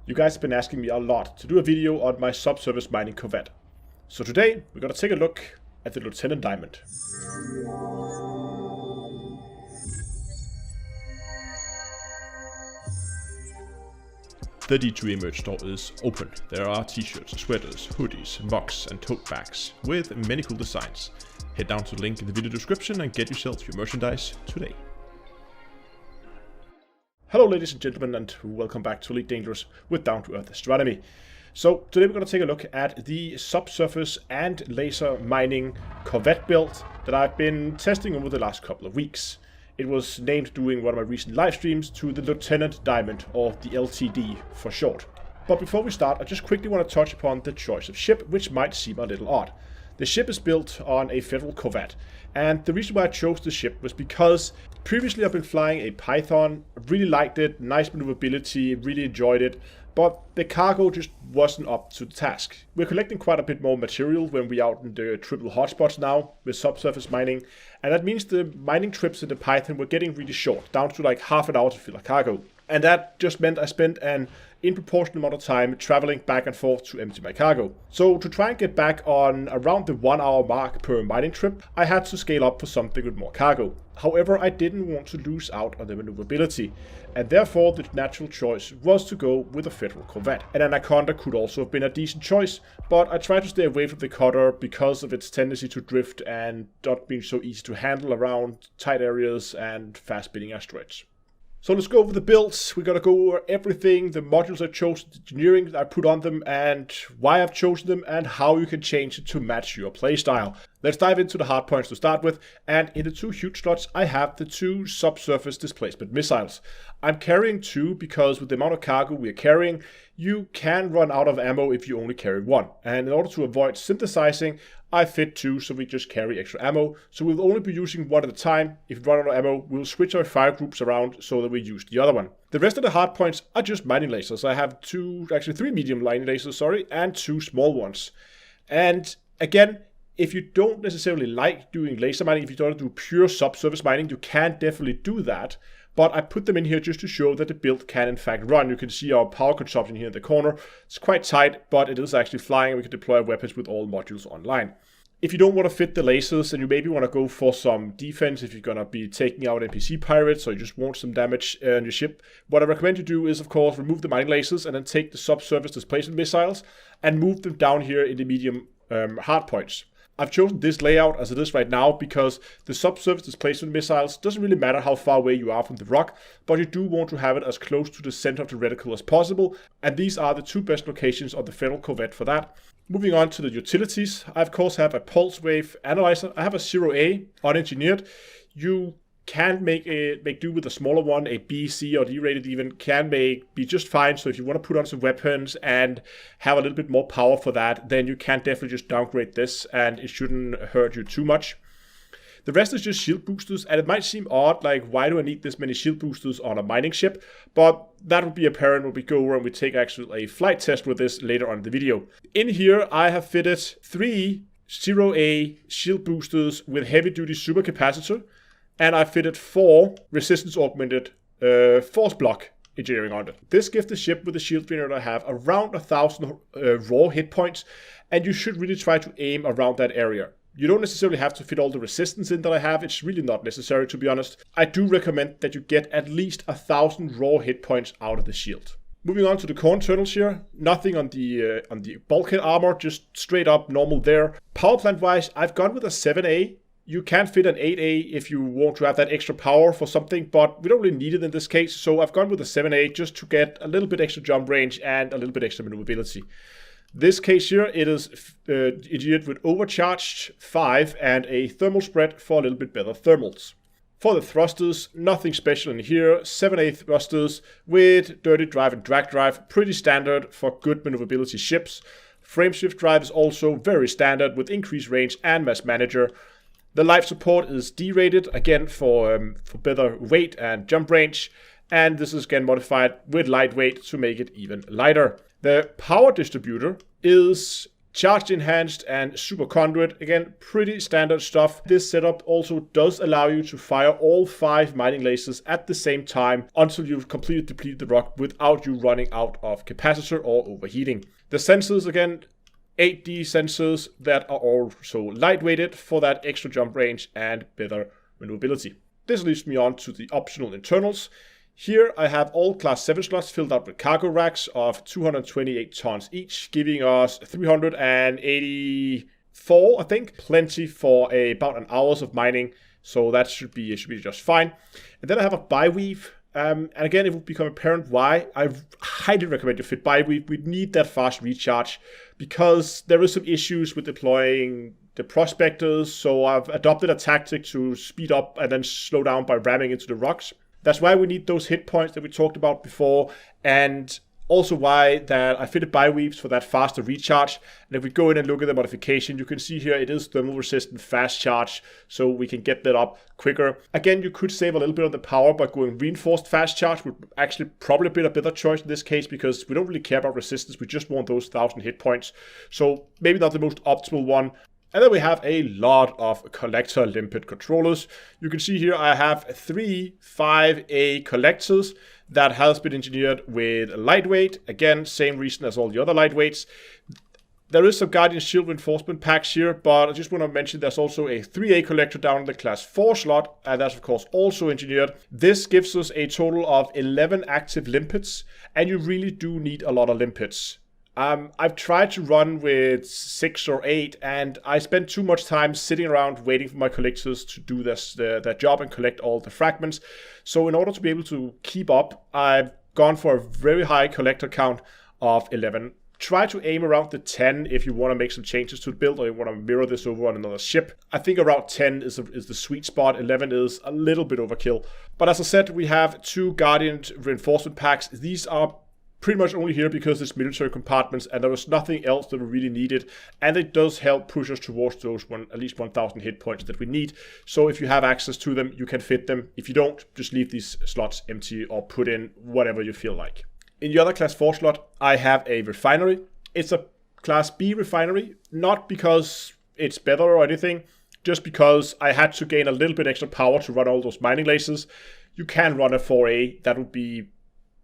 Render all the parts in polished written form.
You guys have been asking me a lot to do a video on my subsurface mining Corvette. So today we're going to take a look at the Lieutenant Diamond. The D2 merch store is open. There are t-shirts, sweaters, hoodies, mugs and tote bags with many cool designs. Head down to the link in the video description and get yourself your merchandise today. Hello ladies and gentlemen, and welcome back to Elite Dangerous with Down to Earth Astronomy. So today we're going to take a look at the subsurface and laser mining Corvette build that I've been testing over the last couple of weeks. It was named during one of my recent live streams to the Lieutenant Diamond, or the LTD for short. But before we start, I just quickly want to touch upon the choice of ship, which might seem a little odd. The ship is built on a federal Corvette, and the reason why I chose the ship was because previously I've been flying a Python, really liked it, nice maneuverability, really enjoyed it, but the cargo just wasn't up to the task. We're collecting quite a bit more material when we're out in the triple hotspots now with subsurface mining, and that means the mining trips in the Python were getting really short, down to like half an hour to fill a cargo. And that just meant I spent an disproportionate amount of time traveling back and forth to empty my cargo. So to try and get back on around the 1 hour mark per mining trip, I had to scale up for something with more cargo. However, I didn't want to lose out on the maneuverability, and therefore the natural choice was to go with a federal Corvette. An Anaconda could also have been a decent choice, but I tried to stay away from the cutter because of its tendency to drift and not being so easy to handle around tight areas and fast spinning asteroids. So let's go over the builds. We're going to go over everything, the modules I chose, the engineering that I put on them, and why I've chosen them, and how you can change it to match your playstyle. Let's dive into the hard points to start with, and in the two huge slots I have the two subsurface displacement missiles. I'm carrying two because with the amount of cargo we're carrying, you can run out of ammo if you only carry one. And in order to avoid synthesizing, I fit two, so we just carry extra ammo. So we'll only be using one at a time. If we run out of ammo, we'll switch our fire groups around so that we use the other one. The rest of the hard points are just mining lasers. I have three medium mining lasers, and two small ones. And again, if you don't necessarily like doing laser mining, if you don't do pure subsurface mining, you can definitely do that. But I put them in here just to show that the build can in fact run. You can see our power consumption here in the corner. It's quite tight, but it is actually flying, and we can deploy weapons with all modules online. If you don't want to fit the lasers, and you maybe want to go for some defense, if you're going to be taking out NPC pirates, or you just want some damage on your ship, what I recommend you do is, of course, remove the mining lasers and then take the subsurface displacement missiles and move them down here in the medium hard points. I've chosen this layout as it is right now because the subsurface displacement missiles doesn't really matter how far away you are from the rock, but you do want to have it as close to the center of the reticle as possible, and these are the two best locations on the Federal Corvette for that. Moving on to the utilities, I of course have a pulse wave analyzer. I have a 0A unengineered. You can make do with a smaller one, a B, C, or D rated even, can be just fine. So if you want to put on some weapons and have a little bit more power for that, then you can definitely just downgrade this and it shouldn't hurt you too much. The rest is just shield boosters, and it might seem odd, like why do I need this many shield boosters on a mining ship? But that will be apparent when we go over and we take actually a flight test with this later on in the video. In here I have fitted 3 0A shield boosters with heavy duty supercapacitor, and I fitted 4 resistance augmented force block engineering on it. This gives the ship with the shield drainer that I have around 1,000 raw hit points, and you should really try to aim around that area. You don't necessarily have to fit all the resistance in that I have. It's really not necessary, to be honest. I do recommend that you get at least 1,000 raw hit points out of the shield. Moving on to the core internals here, nothing on the bulkhead armor, just straight up normal there. Power plant wise, I've gone with a 7A. You can fit an 8A if you want to have that extra power for something, but we don't really need it in this case, so I've gone with a 7A just to get a little bit extra jump range and a little bit extra maneuverability. This case here, it is engineered with overcharged 5 and a thermal spread for a little bit better thermals. For the thrusters, nothing special in here. 7A thrusters with dirty drive and drag drive, pretty standard for good maneuverability ships. Frameshift drive is also very standard with increased range and mass manager. The life support is D-rated, again for better weight and jump range. And this is again modified with lightweight to make it even lighter. The power distributor is charge enhanced and super conduit. Again, pretty standard stuff. This setup also does allow you to fire all 5 mining lasers at the same time until you've completely depleted the rock without you running out of capacitor or overheating. The sensors, again, 8D sensors that are also lightweighted for that extra jump range and better maneuverability. This leads me on to the optional internals. Here I have all class 7 slots filled up with cargo racks of 228 tons each, giving us 384, I think. Plenty for about an hour's of mining, so that should be just fine. And then I have a bi-weave. And again, it will become apparent why I highly recommend you fit bi-weave. We need that fast recharge because there is some issues with deploying the prospectors, so I've adopted a tactic to speed up and then slow down by ramming into the rocks. That's why we need those hit points that we talked about before, and also why that I fitted bi-weaves for that faster recharge. And if we go in and look at the modification, you can see here it is thermal resistant fast charge, so we can get that up quicker. Again, you could save a little bit on the power by going reinforced fast charge, would actually probably be a better choice in this case because we don't really care about resistance, we just want those 1000 hit points. So maybe not the most optimal one. And then we have a lot of collector limpet controllers. You can see here I have 3 5A collectors that has been engineered with lightweight. Again, same reason as all the other lightweights. There is some Guardian Shield reinforcement packs here, but I just want to mention there's also a 3A collector down in the class 4 slot, and that's of course also engineered. This gives us a total of 11 active limpets, and you really do need a lot of limpets. I've tried to run with 6 or 8, and I spent too much time sitting around waiting for my collectors to do their job and collect all the fragments. So in order to be able to keep up, I've gone for a very high collector count of 11. Try to aim around the 10 if you want to make some changes to the build or you want to mirror this over on another ship. I think around 10 is the sweet spot. 11 is a little bit overkill. But as I said, we have 2 Guardian reinforcement packs. These are pretty much only here because it's military compartments and there was nothing else that we really needed, and it does help push us towards those at least 1000 hit points that we need. So if you have access to them, you can fit them. If you don't, just leave these slots empty or put in whatever you feel like. In the other class 4 slot, I have a refinery. It's a class B refinery, not because it's better or anything, just because I had to gain a little bit extra power to run all those mining lasers. You can run a 4A, that would be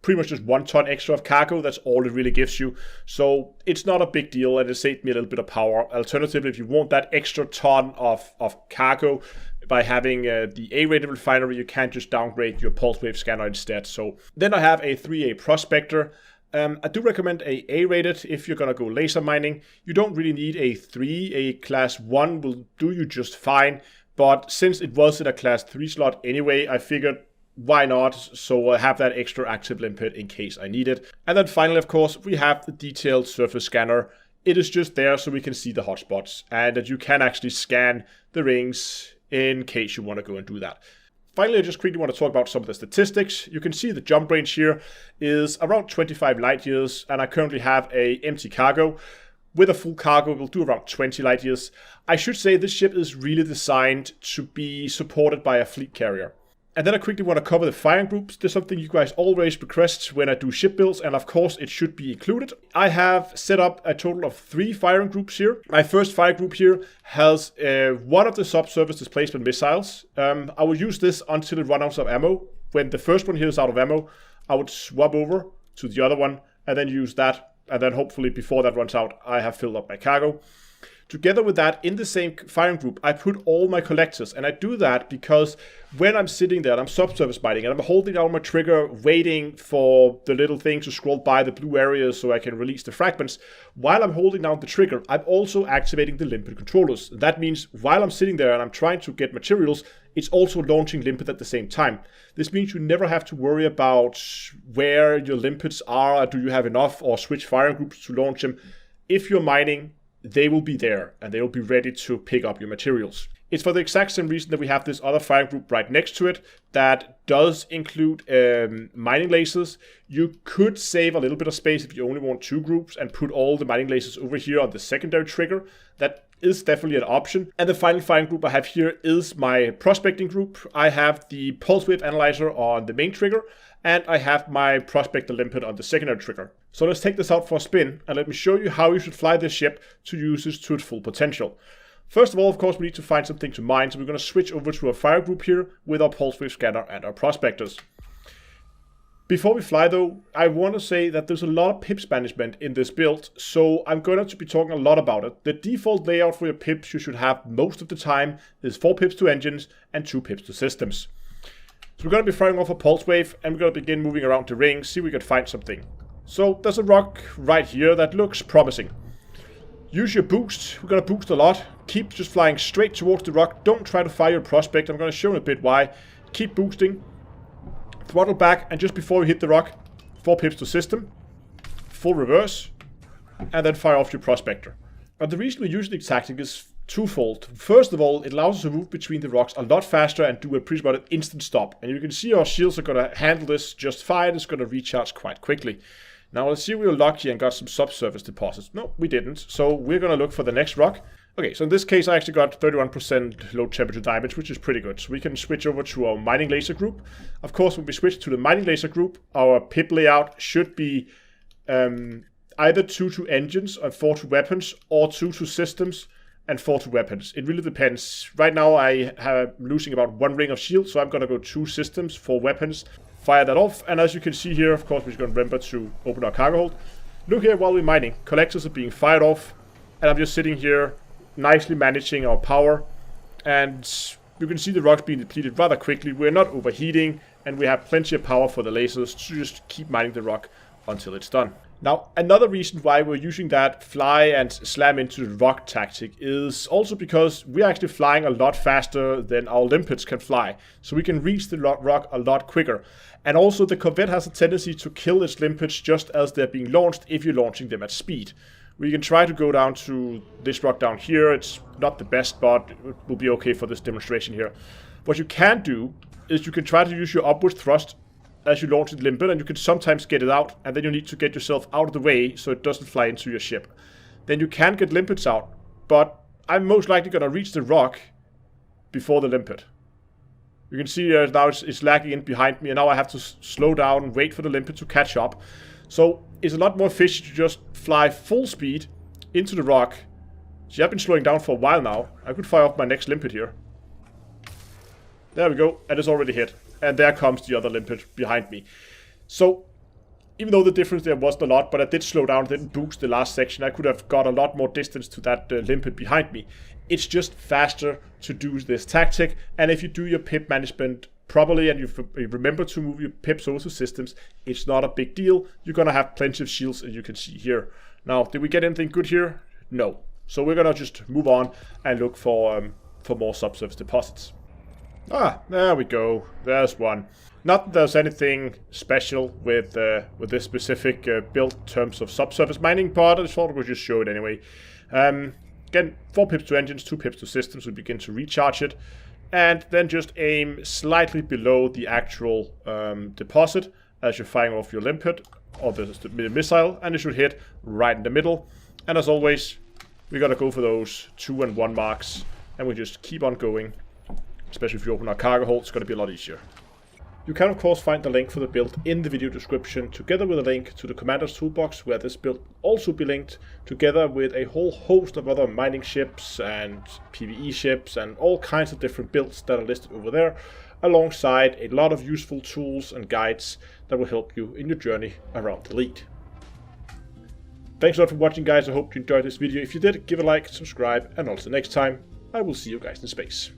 pretty much just 1 ton extra of cargo. That's all it really gives you. So it's not a big deal, and it saved me a little bit of power. Alternatively, if you want that extra ton of cargo by having the A-rated refinery, you can just downgrade your pulse wave scanner instead. So then I have a 3A prospector. I do recommend a A-rated if you're going to go laser mining. You don't really need a 3. A class 1 will do you just fine. But since it was in a class 3 slot anyway, I figured why not? So I have that extra active limpet in case I need it. And then finally, of course, we have the detailed surface scanner. It is just there so we can see the hotspots and that you can actually scan the rings in case you want to go and do that. Finally, I just quickly want to talk about some of the statistics. You can see the jump range here is around 25 light years, and I currently have a empty cargo. With a full cargo, we'll do around 20 light years. I should say this ship is really designed to be supported by a fleet carrier. And then I quickly want to cover the firing groups. There's something you guys always request when I do ship builds, and of course it should be included. I have set up a total of 3 firing groups here. My first fire group here has one of the subsurface displacement missiles. I will use this until it runs out of ammo. When the first one here is out of ammo, I would swap over to the other one and then use that. And then hopefully before that runs out, I have filled up my cargo. Together with that, in the same firing group, I put all my collectors. And I do that because when I'm sitting there and I'm subsurface mining and I'm holding down my trigger, waiting for the little thing to scroll by the blue areas so I can release the fragments, while I'm holding down the trigger, I'm also activating the limpet controllers. That means while I'm sitting there and I'm trying to get materials, it's also launching limpet at the same time. This means you never have to worry about where your limpets are, do you have enough, or switch firing groups to launch them. If you're mining, they will be there and they will be ready to pick up your materials. It's for the exact same reason that we have this other firing group right next to it that does include mining lasers. You could save a little bit of space if you only want 2 groups and put all the mining lasers over here on the secondary trigger. That is definitely an option. And the final firing group I have here is my prospecting group. I have the pulse wave analyzer on the main trigger, and I have my prospector limpet on the secondary trigger. So let's take this out for a spin, and let me show you how you should fly this ship to use this to its full potential. First of all, of course, we need to find something to mine, so we're going to switch over to our fire group here with our pulse wave scanner and our prospectors. Before we fly though, I want to say that there's a lot of pips management in this build, so I'm going to be talking a lot about it. The default layout for your pips you should have most of the time is 4 pips to engines and 2 pips to systems. So we're going to be firing off a pulse wave, and we're going to begin moving around the ring, see if we can find something. So there's a rock right here that looks promising. Use your boost. We're going to boost a lot. Keep just flying straight towards the rock. Don't try to fire your prospect. I'm going to show you a bit why. Keep boosting. Throttle back, and just before you hit the rock, 4 pips to system, full reverse, and then fire off your prospector. And the reason we use the tactic is twofold. First of all, it allows us to move between the rocks a lot faster and do a pretty much an instant stop. And you can see our shields are going to handle this just fine. It's going to recharge quite quickly. Now let's see if we were lucky and got some subsurface deposits. No, we didn't. So we're going to look for the next rock. Okay, so in this case I actually got 31% low temperature damage, which is pretty good. So we can switch over to our mining laser group. Of course, when we switch to the mining laser group, our pip layout should be either 2 to engines and 4 to weapons, or 2 to systems and 4 to weapons. It really depends. Right now I am losing about 1 ring of shield, so I'm going to go 2 systems, 4 weapons, fire that off. And as you can see here, of course, we're going to remember to open our cargo hold. Look here while we're mining. Collectors are being fired off, and I'm just sitting here nicely managing our power, and you can see the rocks being depleted rather quickly. We're not overheating, and we have plenty of power for the lasers to just keep mining the rock until it's done. Now, another reason why we're using that fly and slam into the rock tactic is also because we're actually flying a lot faster than our limpets can fly, so we can reach the rock a lot quicker. And also the Corvette has a tendency to kill its limpets just as they're being launched if you're launching them at speed. We can try to go down to this rock down here. It's not the best spot. It will be okay for this demonstration here. What you can do is you can try to use your upward thrust as you launch the limpet, and you can sometimes get it out, and then you need to get yourself out of the way so it doesn't fly into your ship. Then you can get limpets out, but I'm most likely going to reach the rock before the limpet. You can see now it's lagging in behind me, and now I have to slow down and wait for the limpet to catch up. So it's a lot more efficient to just fly full speed into the rock. See, I've been slowing down for a while now. I could fire off my next limpet here. There we go, and it's already hit. And there comes the other limpet behind me. So, even though the difference there wasn't a lot, but I did slow down, didn't boost the last section, I could have got a lot more distance to that limpet behind me. It's just faster to do this tactic, and if you do your pip management properly and you remember to move your pips over to systems, it's not a big deal. You're going to have plenty of shields, as you can see here. Now, did we get anything good here? No. So we're going to just move on and look for more subsurface deposits. Ah, there we go. There's one. Not that there's anything special with this specific build in terms of subsurface mining, but I thought we'd just show it anyway. Again, 4 pips to engines, 2 pips to systems. We begin to recharge it. And then just aim slightly below the actual deposit as you're firing off your limpet or the missile, and it should hit right in the middle. And as always, we gotta go for those 2 and 1 marks, and we just keep on going. Especially if you open our cargo hold, it's gonna be a lot easier. You can of course find the link for the build in the video description, together with a link to the Commander's Toolbox, where this build will also be linked, together with a whole host of other mining ships and PvE ships and all kinds of different builds that are listed over there, alongside a lot of useful tools and guides that will help you in your journey around the Elite. Thanks a lot for watching, guys. I hope you enjoyed this video. If you did, give a like, subscribe, and also next time, I will see you guys in space.